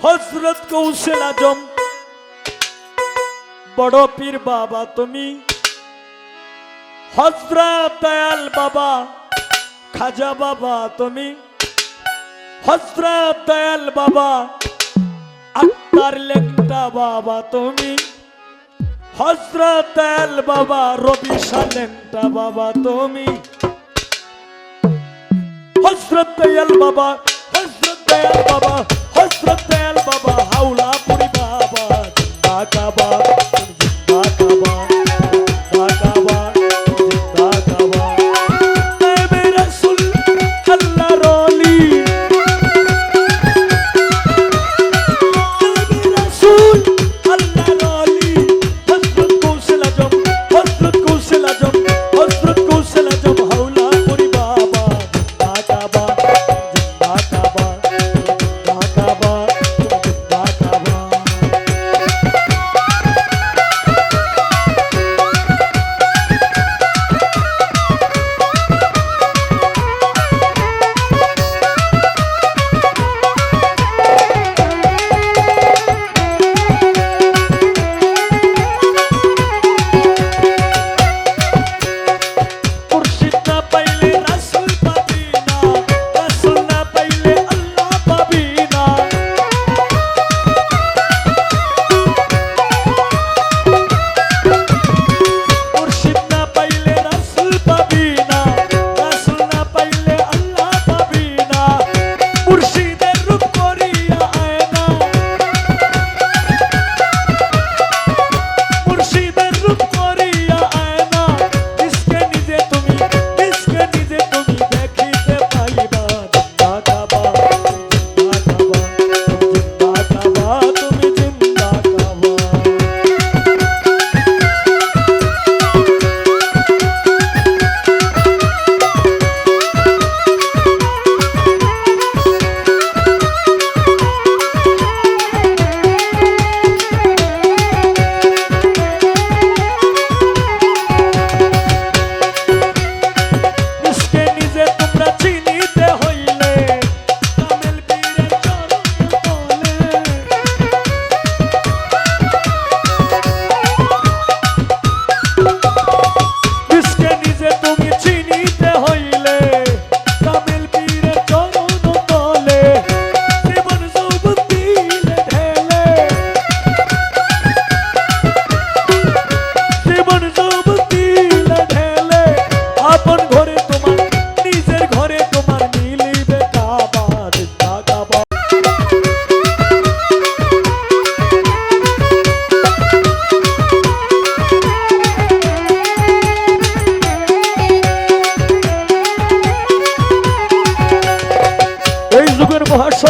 হযরত গৌসুল আজম বড় পীর বাবা তুমি, হযরত দয়াল বাবা খাজা বাবা তুমি, হযরত দয়াল বাবা আক্তার লেংটা বাবা তুমি, হযরত দয়াল বাবা রবি শাহ লেংটা বাবা তুমি, হযরত দয়াল বাবা, হযরত দয়াল বাবা, হযরত দয়াল বাবা হাওলাপুরি বাবা জিন্দা কাবা জিন্দা কাবা জিন্দা কাবা জিন্দা কাবা। নবী রাসূল আল্লাহর ওলি, নবী রাসূল আল্লাহর ওলি, হযরত গৌসুল আজম, হযরত গৌসুল আজম, হযরত গৌসুল আজম হাওলাপুরি বাবা জিন্দা কাবা জিন্দা কাবা জিন্দা কাবা জিন্দা কাবা। মুর্শিদ না পাইলে রাসূল পাবি না, রাসূল না পাইলে আল্লাহ পাবি না। মুর্শিদ না পাইলে রাসূল পাবি না, রাসূল না পাইলে আল্লাহ পাবি না। মুর্শিদের রূপ করিয়া আয়না, মুর্শিদের রূপ করিয়া আয়না। ইসকে নিজে তুমি, ইসকে নিজে তুমি দেখিতে পাইবা। জিন্দা কাবা জিন্দা কাবা জিন্দা কাবা তুমি জিন্দা কাবা। ইসকে নিজে তোমরা চিনিতে হইলে কামেল পীরের চরণ তলে। ইসকে নিজে তুমি চিনিতে হইলে কামেল পীরের চরণ তলে। জীবন যৌবন দিলে ঢেলে, জীবন যৌবন দিলে ঢেলে। আপন ঘরে তোমার, নিজের ঘরে তোমার মিলিবে কাবা জিন্দা কাবা। এই যুগের মহাশয়